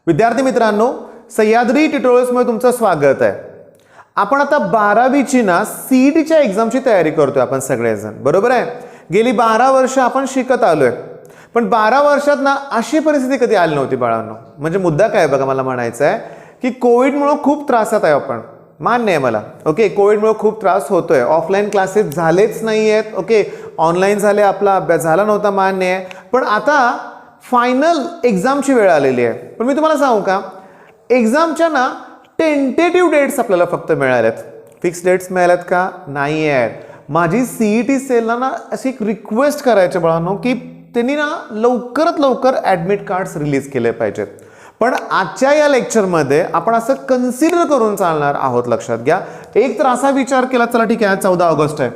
विद्यार्थी मित्रांनो, सह्याद्री ट्युटोरियल्स मध्ये तुमचं स्वागत आहे. आपण आता 12वीची ना सीईटीच्या एक्झामची तयारी करतोय आपण सगळेजण, बरोबर आहे. गेली 12 वर्ष आपण शिकत आलोय, पण 12 वर्षात ना अशी परिस्थिती कधी आली नव्हती बाळांनो. म्हणजे मुद्दा काय बघा, मला म्हणायचं आहे की कोविडमुळे खूप त्रासात आहे आपण, मान्य आहे मला. ओके, कोविडमुळे खूप त्रास होतोय. ऑफलाईन क्लासेस झालेच नाही आहेत. ओके, ऑनलाईन झाले, आपला अभ्यास झाला नव्हता, मान्य आहे. पण आता फायनल एक्झामची वेळ आलेली आहे. पण मी तुम्हाला सांगू का, एक्झामच्या ना टेंटेटिव्ह डेट्स आपल्याला फक्त मिळाल्यात. फिक्स डेट्स मिळाल्यात का? नाही आहेत. माझी सीईटी सेलला ना अशी एक रिक्वेस्ट करायची बाळांनो की त्यांनी ना लवकरात लवकर ॲडमिट कार्ड्स रिलीज केले पाहिजेत. पण आजच्या या लेक्चरमध्ये आपण असं कन्सिडर करून चालणार आहोत. लक्षात घ्या, एक तर असा विचार केला, चला ठीक आहे 14 ऑगस्ट आहे,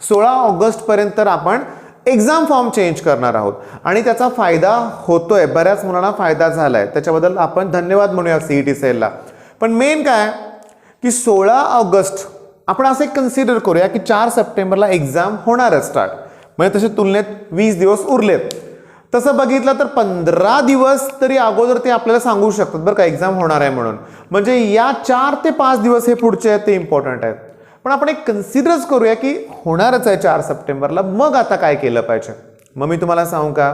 16 ऑगस्ट पर्यंत आपण एक्झाम फॉर्म चेंज करणार आहोत आणि त्याचा फायदा होतोय, बऱ्याच मुलांना फायदा झालाय, त्याच्याबद्दल आपण धन्यवाद म्हणूया सीईटी सेलला. पण मेन काय की 16 ऑगस्ट आपण असे कन्सिडर करूया की 4 सप्टेंबरला एक्झाम होणारच स्टार्ट, म्हणजे तसे तुलनेत 20 दिवस उरलेत. तसं बघितलं तर 15 दिवस तरी अगोदर ते आपल्याला सांगू शकतात बरं का एक्झाम होणार आहे म्हणून. म्हणजे या 4 ते 5 दिवस हे पुढचे आहेत ते इम्पॉर्टंट आहेत. पण आपण एक कन्सिडरच करूया की होणारच आहे 4 सप्टेंबरला. मग आता काय केलं पाहिजे? मग मी तुम्हाला सांगू का,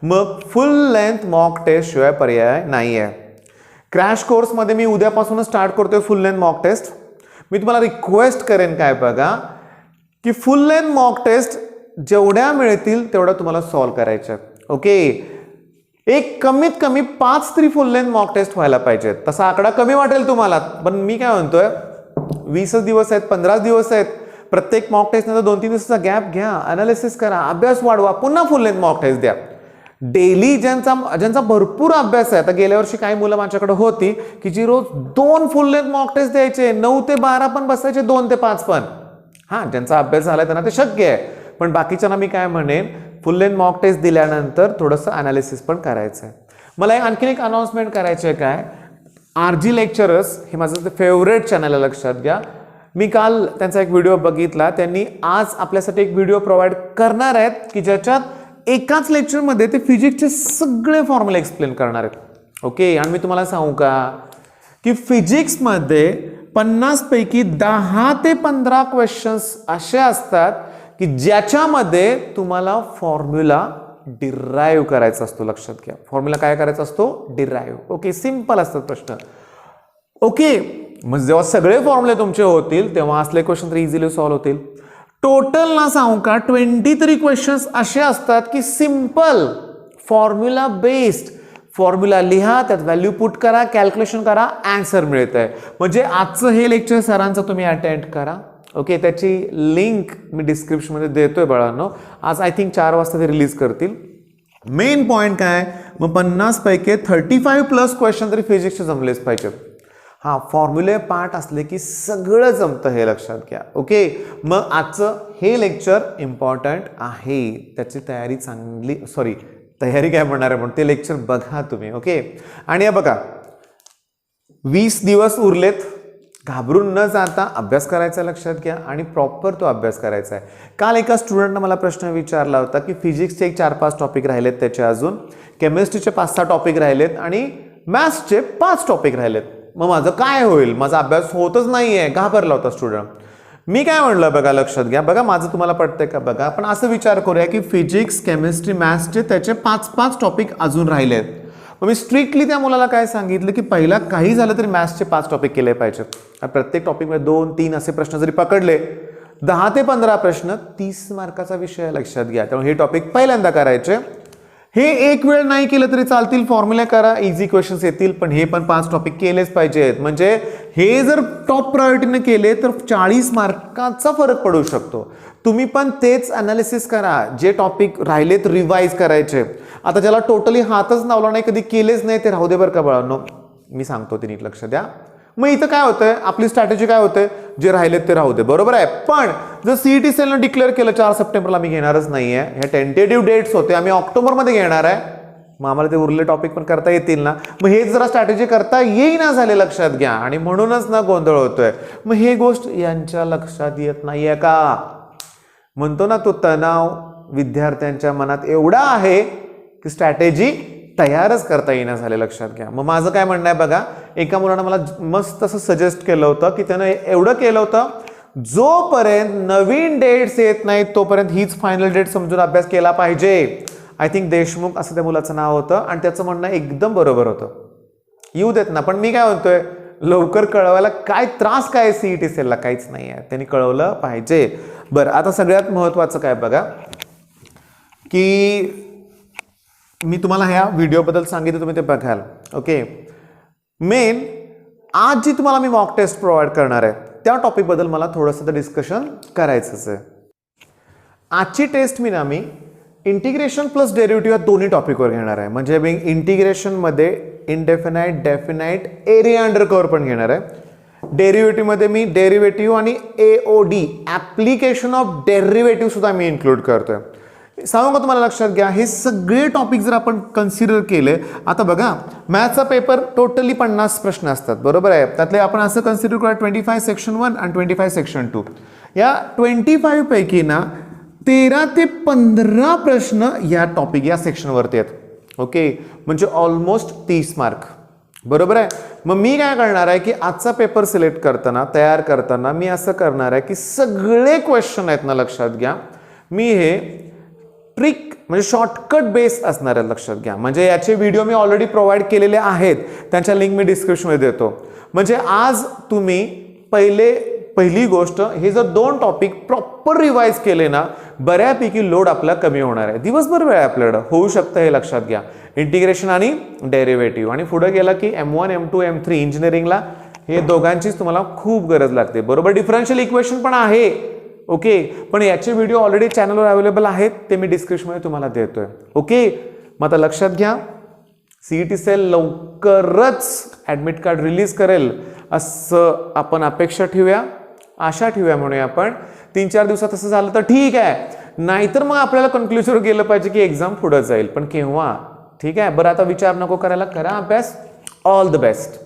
मग फुल लेंथ मॉक टेस्ट शिवाय पर्याय नाही आहे. क्रॅश कोर्समध्ये मी उद्यापासूनच स्टार्ट करतोय फुल लेंथ मॉक टेस्ट. मी तुम्हाला रिक्वेस्ट करेन काय बघा की फुल लेंथ मॉक टेस्ट जेवढ्या मिळतील तेवढ्या तुम्हाला सॉल्व्ह करायच्या. ओके, एक कमीत कमी 5 तरी फुल लेंथ मॉक टेस्ट व्हायला पाहिजेत. तसा आकडा कमी वाटेल तुम्हाला, पण मी काय म्हणतोय 20 दिवस आहेत, 15 दिवस आहेत. प्रत्येक मॉक टेस्ट नंतर 2-3 दिवसाचा गॅप घ्या, अनालिसिस करा, अभ्यास वाढवा, पुन्हा फुल लेंथ मॉक टेस्ट द्या. डेली ज्यांचा भरपूर अभ्यास आहे. आता गेल्या वर्षी काही मुलं माझ्याकडे होती की जी रोज 2 फुल लेंथ मॉक टेस्ट द्यायचे, 9 ते 12 पण बसायचे, 2 ते 5 पण. हा, ज्यांचा अभ्यास झालाय त्यांना ते शक्य आहे. पण बाकीच्यांना मी काय म्हणेन, फुल लेंथ मॉक टेस्ट दिल्यानंतर थोडंसं अनालिसिस पण करायचं आहे. मला आणखीन एक अनाउन्समेंट करायची आहे. काय, आरजी लेक्चरर्स हे माझं फेवरेट चॅनल आहे, लक्षात घ्या. मी काल त्यांचा एक व्हिडिओ बघितला. त्यांनी आज आपल्यासाठी एक व्हिडिओ प्रोव्हाइड करणार आहेत की ज्याच्यात एकाच लेक्चरमध्ये ते फिजिक्सचे सगळे फॉर्म्युले एक्सप्लेन करणार आहेत. ओके, आणि मी तुम्हाला सांगू का की फिजिक्समध्ये 50 पैकी 10 ते 15 क्वेश्चन्स असे असतात की ज्याच्यामध्ये तुम्हाला फॉर्म्युला डिराईव्ह करायचा असतो. लक्षात घ्या, फॉर्म्युला काय करायचा असतो? डिराईव्ह. ओके, सिंपल असतात प्रश्न. ओके, मग जेव्हा सगळे फॉर्म्युले तुमचे होतील तेव्हा असले क्वेश्चन तर इझिली सॉल्व्ह होतील. टोटल ना सांगू का 20 तरी क्वेश्चन्स असे असतात की सिंपल फॉर्म्युला बेस्ड. फॉर्म्युला लिहा, त्यात व्हॅल्यू पुट करा, कॅल्क्युलेशन करा, आन्सर मिळत आहे. म्हणजे आजचं हे लेक्चर सरांचं तुम्ही अटेंड करा. ओके, त्याची लिंक मी डिस्क्रिप्शनमध्ये देतोय बाळांनो. आज आय थिंक 4 वाजता ते रिलीज करतील. मेन पॉईंट काय, मग 50 पैकी 35+ क्वेश्चन तरी फिजिक्सचे जमलेच पाहिजेत. हा, फॉर्म्युले पार्ट असले की सगळं जमतं, हे लक्षात घ्या. ओके, मग आजचं हे लेक्चर इम्पॉर्टंट आहे, त्याची तयारी चांगली, तयारी काय म्हणणार आहे, पण ते लेक्चर बघा तुम्ही. ओके, आणि हे बघा 20 दिवस उरलेत. घाबरून न जाता अभ्यास करायचा, लक्षात घ्या, आणि प्रॉपर तो अभ्यास करायचा आहे. काल एका स्टुडंटनं मला प्रश्न विचारला होता की फिजिक्सचे एक 4-5 टॉपिक राहिलेत, त्याचे अजून केमिस्ट्रीचे 5-6 टॉपिक राहिलेत आणि मॅथ्सचे 5 टॉपिक राहिलेत. मग माझं काय होईल, माझा अभ्यास होतच नाहीये, घाबरला होता स्टुडंट. मी काय म्हणलं बघा, लक्षात घ्या, बघा माझं तुम्हाला पटतंय का बघा. आपण असं विचार करूया की फिजिक्स, केमिस्ट्री, मॅथ्सचे त्याचे 5-5 टॉपिक अजून राहिलेत. मग मी स्ट्रिक्टली त्या मुलाला काय सांगितलं की पहिला काही झालं तरी मॅथ्सचे 5 टॉपिक केले पाहिजेत. प्रत्येक टॉपिकमध्ये 2-3 असे प्रश्न जरी पकडले, 10 ते 15 प्रश्न, 30 मार्काचा विषय, लक्षात घ्या. त्यामुळे हे टॉपिक पहिल्यांदा करायचे. हे एक वेळ नाही केलं तरी चालतील, फॉर्म्युला करा, इझी क्वेश्चन्स येतील, पण हे पण 5 टॉपिक केलेच पाहिजेत. म्हणजे हे जर टॉप प्रायोरिटीने केले तर 40 मार्काचा फरक पडू शकतो. तुम्ही पण तेच अनालिसिस करा, जे टॉपिक राहिलेत रिवाइज करायचे. आता ज्याला टोटली हातच लावला नाही, कधी केलेच नाही, ते राहू दे बरं का बाळांनो, मी सांगतो ते नीट लक्ष द्या. मग इथं काय होतंय, आपली स्ट्रॅटेजी काय होते, जे राहिलेत ते राहू दे, बरोबर आहे. पण जर सीईटी सेलनं डिक्लेअर केलं 4 सप्टेंबरला मी घेणारच नाहीये, ह्या टेंटेटिव्ह डेट्स होते, आम्ही ऑक्टोबरमध्ये घेणार आहे, मग आम्हाला ते उरले टॉपिक पण करता येतील ना. मग हे जरा स्ट्रॅटेजी करता येईना झाले, लक्षात घ्या, आणि म्हणूनच ना गोंधळ होतोय. मग हे गोष्ट यांच्या लक्षात येत नाहीये का? म्हणतो ना, तो तणाव विद्यार्थ्यांच्या मनात एवढा आहे की स्ट्रॅटेजी तयारच करता येईना झाले, लक्षात घ्या. मग माझं काय म्हणणं आहे बघा, एका मुलानं मला मस्त असं सजेस्ट केलं होतं की त्यानं एवढं केलं होतं, जोपर्यंत नवीन डेट्स येत नाहीत तोपर्यंत हीच फायनल डेट समजून अभ्यास केला पाहिजे. आय थिंक देशमुख असं त्या मुलाचं नाव होतं आणि त्याचं म्हणणं एकदम बरोबर होतं. येऊ देत ना, पण मी काय म्हणतोय, लवकर कळवायला काय त्रास काय सीईटी सेलला, काहीच नाही आहे, त्यांनी कळवलं पाहिजे. बरं, आता सगळ्यात महत्त्वाचं काय बघा, की मी तुम्हाला ह्या व्हिडिओबद्दल सांगितलं, तुम्ही ते बघाल. ओके, मेन आज जी तुम्हाला मी मॉक टेस्ट प्रोव्हाइड करणार आहे त्या टॉपिकबद्दल मला थोडंसं डिस्कशन करायचंच आहे. आजची टेस्ट मी इंटिग्रेशन प्लस डेरिव्हेटिव्ह या दोन्ही टॉपिकवर घेणार आहे. म्हणजे मी इंटिग्रेशनमध्ये indefinite, definite, area under curve पण घेणार आहे. डेरिव्हेटिव्हमध्ये मी डेरिव्हेटिव्ह आणि AOD ॲप्लिकेशन ऑफ डेरिव्हेटिव्ह सुद्धा मी इन्क्लूड करतोय. सांगू का तुम्हाला, लक्षात घ्या, हे सगळे टॉपिक जर आपण कन्सिडर केले, आता बघा मॅथ्सचा पेपर टोटली 50 प्रश्न असतात, बरोबर आहे. त्यातले आपण असं कन्सिडर करूया 25 सेक्शन 1 आणि 25 सेक्शन 2. या 25 पैकी ना 13 ते 15 प्रश्न या टॉपिक या सेक्शनवरती आहेत. ओके, म्हणजे ऑलमोस्ट 30 मार्क, बरोबर आहे. मग मी काय करणार आहे की आजचा पेपर सिलेक्ट करताना, तयार करताना मी असं करणार आहे की सगळे क्वेश्चन आहेत ना, लक्षात घ्या, मी हे ट्रिक म्हणजे शॉर्टकट बेस असणार आहे, लक्षात घ्या. म्हणजे याचे व्हिडिओ मी ऑलरेडी प्रोव्हाइड केलेले आहेत, त्यांच्या लिंक मी डिस्क्रिप्शनमध्ये देतो. म्हणजे आज तुम्ही पहिली गोष्ट, हे जर 2 टॉपिक प्रॉपर रिवाइज केले ना, बऱ्यापैकी लोड आपला कमी होणार आहे. दिवसभर वेळ आपल्याकडं होऊ शकतं, हे लक्षात घ्या. इंटिग्रेशन आणि डेरिव्हेटिव्ह, आणि पुढे गेला की M1, M2, M3 इंजिनिअरिंगला हे दोघांचीच तुम्हाला खूप गरज लागते, बरोबर. डिफरन्शियल इक्वेशन पण आहे, ओके, पण याचे व्हिडिओ ऑलरेडी चॅनलवर अवेलेबल आहेत, ते मी डिस्क्रिप्शनमध्ये तुम्हाला देतोय. ओके, मग आता लक्षात घ्या, सीईटी सेल लवकरच ॲडमिट कार्ड रिलीज करेल असं आपण अपेक्षा ठेवूया, आशा ठेवूया म्हणूया आपण. 3-4 दिवसात असं झालं तर ठीक आहे, नाहीतर मग आपल्याला कन्क्लुजनवर गेलं पाहिजे की एक्झाम पुढे जाईल, पण केव्हा, ठीक आहे. बरं, आता विचार नको करायला, करा अभ्यास. All the best.